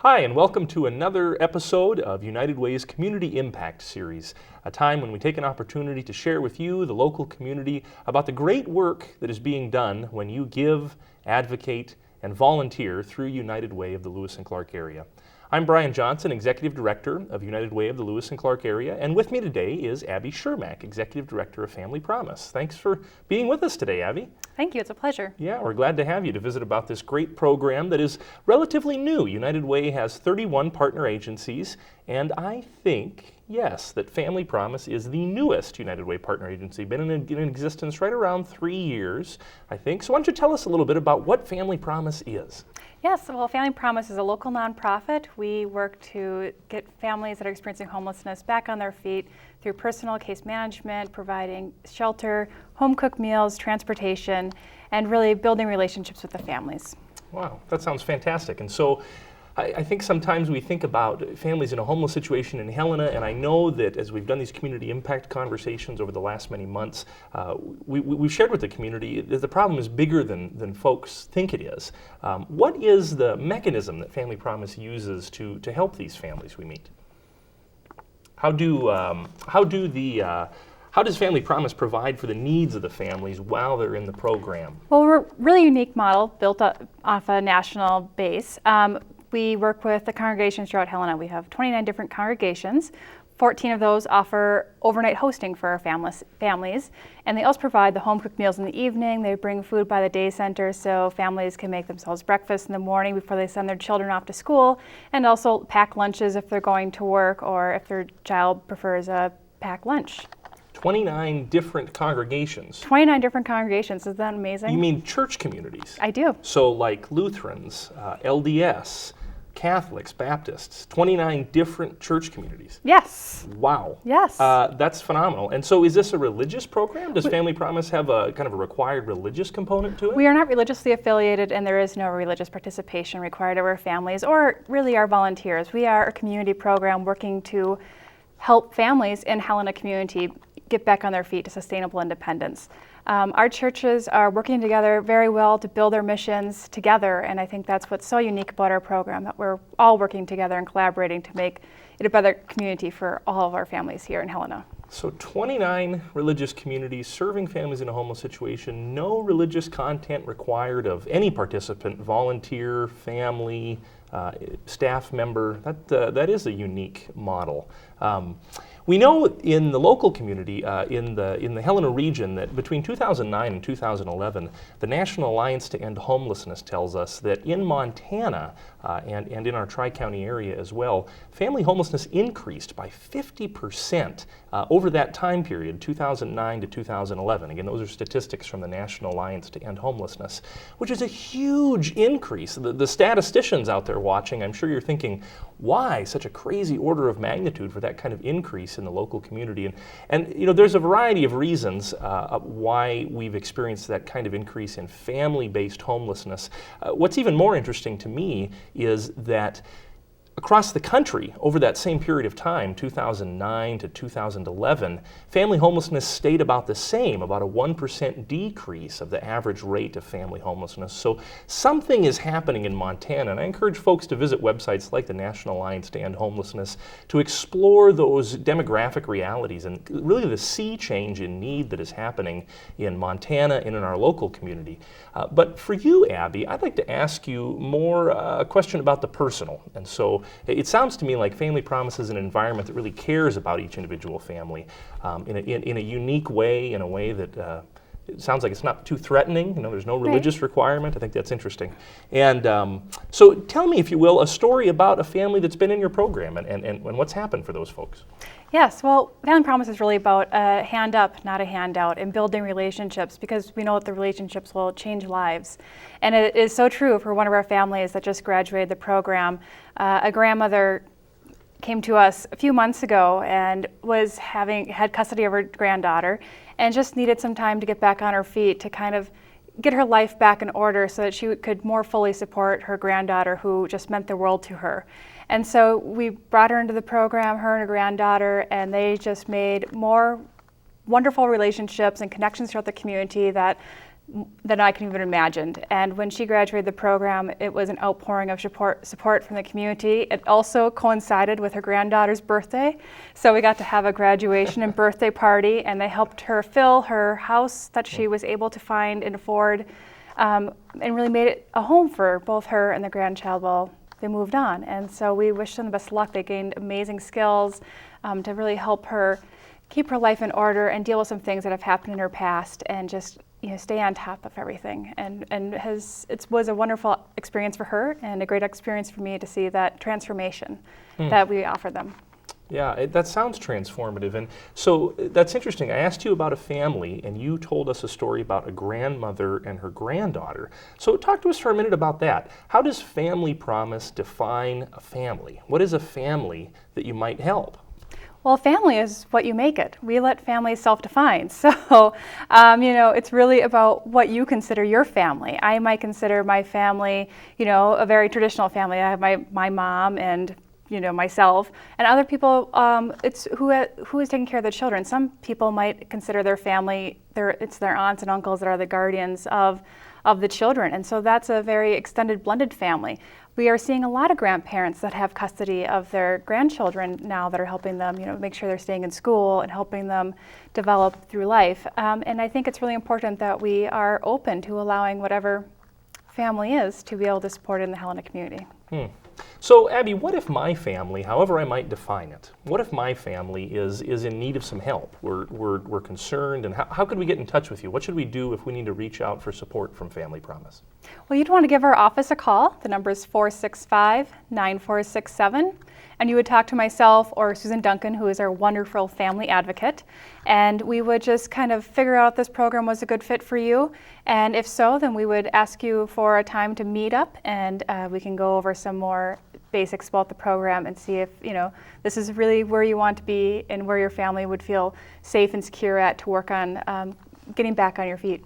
Hi, and welcome to another episode of United Way's Community Impact Series, a time when we take an opportunity to share with you, the local community, about the great work that is being done when you give, advocate, and volunteer through United Way of the Lewis and Clark area. I'm Brian Johnson, Executive Director of United Way of the Lewis and Clark area, and with me today is Abbie Chermack, Executive Director of Family Promise. Thanks for being with us today, Abbie. Thank you, it's a pleasure. Yeah, we're glad to have you to visit about this great program that is relatively new. United Way has 31 partner agencies, and I think, yes, that Family Promise is the newest United Way partner agency, been in existence right around 3 years, I think. So why don't you tell us a little bit about what Family Promise is? Yes, well, Family Promise is a local nonprofit. We work to get families that are experiencing homelessness back on their feet through personal case management, providing shelter, home-cooked meals, transportation, and really building relationships with the families. Wow, that sounds fantastic. And so I think sometimes we think about families in a homeless situation in Helena, and I know that as we've done these community impact conversations over the last many months, we've shared with the community that the problem is bigger than folks think it is. What is the mechanism that Family Promise uses to help these families we meet? How does Family Promise provide for the needs of the families while they're in the program? Well, we're a really unique model built off a national base. We work with the congregations throughout Helena. We have 29 different congregations. 14 of those offer overnight hosting for our families, and they also provide the home-cooked meals in the evening. They bring food by the day center so families can make themselves breakfast in the morning before they send their children off to school, and also pack lunches if they're going to work or if their child prefers a packed lunch. 29 different congregations. 29 different congregations, is that amazing? You mean church communities? I do. So like Lutherans, LDS, Catholics, Baptists, 29 different church communities. Yes. Wow. Yes. That's phenomenal. And so is this a religious program? Does Family Promise have a kind of a required religious component to it? We are not religiously affiliated, and there is no religious participation required of our families or really our volunteers. We are a community program working to help families in Helena community get back on their feet to sustainable independence. Our churches are working together very well to build their missions together, and I think that's what's so unique about our program, that we're all working together and collaborating to make it a better community for all of our families here in Helena. So 29 religious communities serving families in a homeless situation, no religious content required of any participant, volunteer, family, staff member. That is a unique model. We know in the local community, in the Helena region, that between 2009 and 2011, the National Alliance to End Homelessness tells us that in Montana and in our Tri-County area as well, family homelessness increased by 50% over that time period, 2009 to 2011. Again, those are statistics from the National Alliance to End Homelessness, which is a huge increase. The statisticians out there watching, I'm sure you're thinking, why such a crazy order of magnitude for that kind of increase in the local community? And you know, there's a variety of reasons why we've experienced that kind of increase in family-based homelessness. What's even more interesting to me is that across the country, over that same period of time, 2009 to 2011, family homelessness stayed about the same, about a 1% decrease of the average rate of family homelessness. So something is happening in Montana, and I encourage folks to visit websites like the National Alliance to End Homelessness to explore those demographic realities and really the sea change in need that is happening in Montana and in our local community. But for you, Abbie, I'd like to ask you more a question about the personal. And so it sounds to me like Family Promise is an environment that really cares about each individual family in a unique way, in a way that it sounds like it's not too threatening. You know, there's no religious requirement. I think that's interesting. And so tell me, if you will, a story about a family that's been in your program and what's happened for those folks. Yes, well, Family Promise is really about a hand up, not a handout, and building relationships, because we know that the relationships will change lives. And it is so true for one of our families that just graduated the program. A grandmother came to us a few months ago and had custody of her granddaughter and just needed some time to get back on her feet to kind of get her life back in order so that she could more fully support her granddaughter, who just meant the world to her. And so we brought her into the program, her and her granddaughter, and they just made more wonderful relationships and connections throughout the community that than I can even imagine. And when she graduated the program, it was an outpouring of support from the community. It also coincided with her granddaughter's birthday, so we got to have a graduation and birthday party, and they helped her fill her house that she was able to find and afford, and really made it a home for both her and the grandchild while they moved on. And so we wish them the best of luck. They gained amazing skills to really help her keep her life in order and deal with some things that have happened in her past, and just stay on top of everything. And it was a wonderful experience for her and a great experience for me to see that transformation that we offer them. Yeah, that sounds transformative. And so that's interesting. I asked you about a family, and you told us a story about a grandmother and her granddaughter. So talk to us for a minute about that. How does Family Promise define a family? What is a family that you might help? Well, family is what you make it. We let families self-define. So, it's really about what you consider your family. I might consider my family, a very traditional family. I have my mom and myself, and other people, it's who is taking care of the children. Some people might consider their family, it's their aunts and uncles that are the guardians of the children, and so that's a very extended blended family. We are seeing a lot of grandparents that have custody of their grandchildren now that are helping them, make sure they're staying in school and helping them develop through life. And I think it's really important that we are open to allowing whatever family is to be able to support it in the Helena community. So, Abbie, what if my family, however I might define it, what if my family is in need of some help? We're concerned, and how could we get in touch with you? What should we do if we need to reach out for support from Family Promise? Well, you'd want to give our office a call. The number is 465-9467. And you would talk to myself or Susan Duncan, who is our wonderful family advocate. And we would just kind of figure out if this program was a good fit for you. And if so, then we would ask you for a time to meet up, and we can go over some more basics about the program and see if this is really where you want to be and where your family would feel safe and secure at to work on getting back on your feet.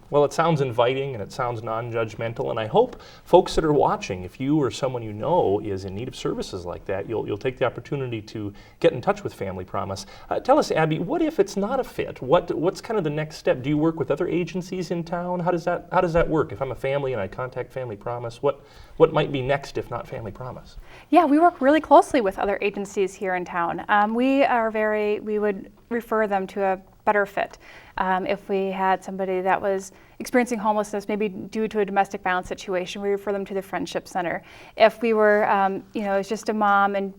Well, it sounds inviting and it sounds non-judgmental, and I hope folks that are watching, if you or someone you know is in need of services like that, you'll take the opportunity to get in touch with Family Promise. Tell us, Abbie, what if it's not a fit? What's kind of the next step? Do you work with other agencies in town? How does that work? If I'm a family and I contact Family Promise, what might be next if not Family Promise? Yeah, we work really closely with other agencies here in town. We would refer them to a better fit. If we had somebody that was experiencing homelessness, maybe due to a domestic violence situation, we refer them to the Friendship Center. If we were, it's just a mom and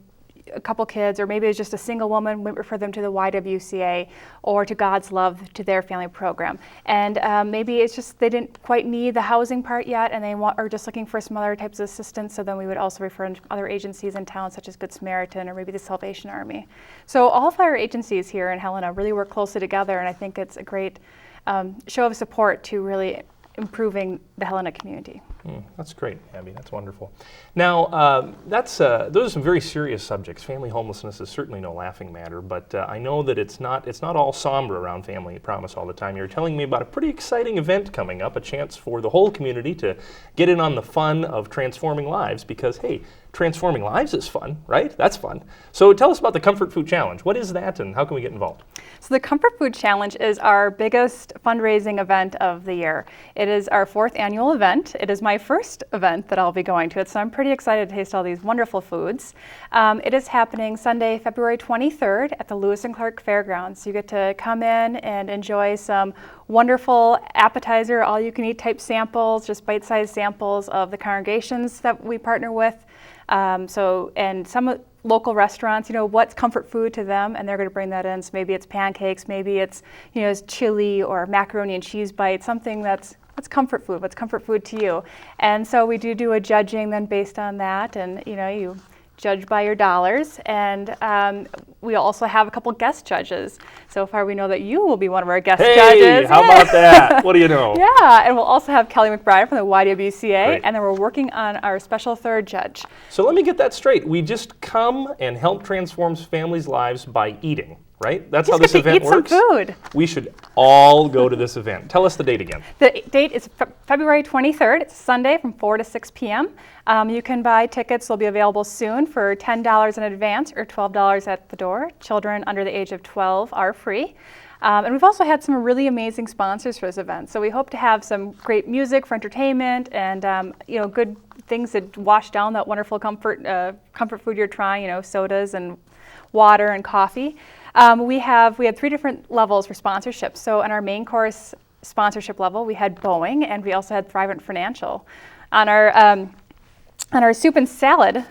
a couple kids, or maybe it's just a single woman, we refer them to the YWCA or to God's Love, to their family program. And maybe it's just they didn't quite need the housing part yet, and they are just looking for some other types of assistance. So then we would also refer them to other agencies in town, such as Good Samaritan or maybe the Salvation Army. So all of our agencies here in Helena really work closely together, and I think it's a great show of support to really improving the Helena community. That's great, Abbie. That's wonderful. Now, those are some very serious subjects. Family homelessness is certainly no laughing matter, but I know that it's not all somber around Family Promise all the time. You're telling me about a pretty exciting event coming up, a chance for the whole community to get in on the fun of transforming lives, because, hey, transforming lives is fun, right? That's fun. So tell us about the Comfort Food Challenge. What is that, and how can we get involved? So the Comfort Food Challenge is our biggest fundraising event of the year. It is our 4th annual event. It is my first event that I'll be going to, so I'm pretty excited to taste all these wonderful foods. It is happening Sunday, February 23rd at the Lewis and Clark Fairgrounds. You get to come in and enjoy some wonderful appetizer, all-you-can-eat type samples, just bite-sized samples of the congregations that we partner with. And some local restaurants, what's comfort food to them, and they're going to bring that in. So maybe it's pancakes, maybe it's, it's chili or macaroni and cheese bites, something that's comfort food. What's comfort food to you? And so we do a judging then based on that, and you judge by your dollars. And we also have a couple guest judges. So far we know that you will be one of our guest judges. How about that? What do you know? Yeah, and we'll also have Kelly McBride from the YWCA, Great. And then we're working on our special 3rd judge. So let me get that straight. We just come and help transform families' lives by eating, right? That's how this event works. Eat some food. We should all go to this event. Tell us the date again. The date is February 23rd. It's Sunday from 4 to 6 p.m. You can buy tickets. They'll be available soon for $10 in advance or $12 at the door. Children under the age of 12 are free. And we've also had some really amazing sponsors for this event. So we hope to have some great music for entertainment and good things that wash down that wonderful comfort food you're trying, sodas and water and coffee. We had 3 different levels for sponsorships. So in our main course sponsorship level, we had Boeing, and we also had Thrivent Financial. On our soup and salad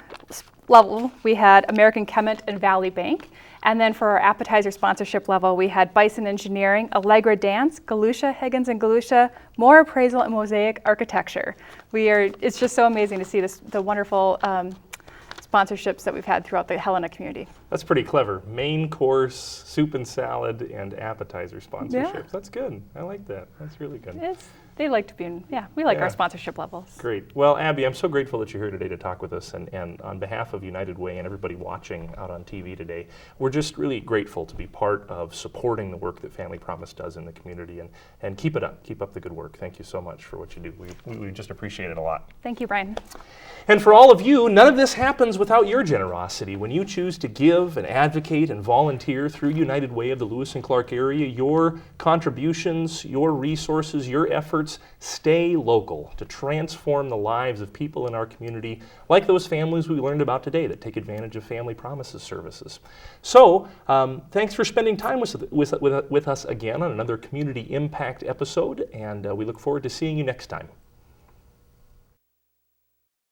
level, we had American Kemet and Valley Bank. And then for our appetizer sponsorship level, we had Bison Engineering, Allegra Dance, Galusha, Higgins and Galusha, More Appraisal and Mosaic Architecture. It's just so amazing to see the wonderful sponsorships that we've had throughout the Helena community. That's pretty clever. Main course, soup and salad, and appetizer sponsorships. Yeah. That's good. I like that. That's really good. They like to be in, we like our sponsorship levels. Great. Well, Abbie, I'm so grateful that you're here today to talk with us, and on behalf of United Way and everybody watching out on TV today, we're just really grateful to be part of supporting the work that Family Promise does in the community, and keep it up. Keep up the good work. Thank you so much for what you do. We just appreciate it a lot. Thank you, Brian. And for all of you, none of this happens without your generosity. When you choose to give and advocate and volunteer through United Way of the Lewis and Clark area, your contributions, your resources, your efforts stay local to transform the lives of people in our community, like those families we learned about today that take advantage of Family Promises services. So, thanks for spending time with us again on another Community Impact episode, and we look forward to seeing you next time.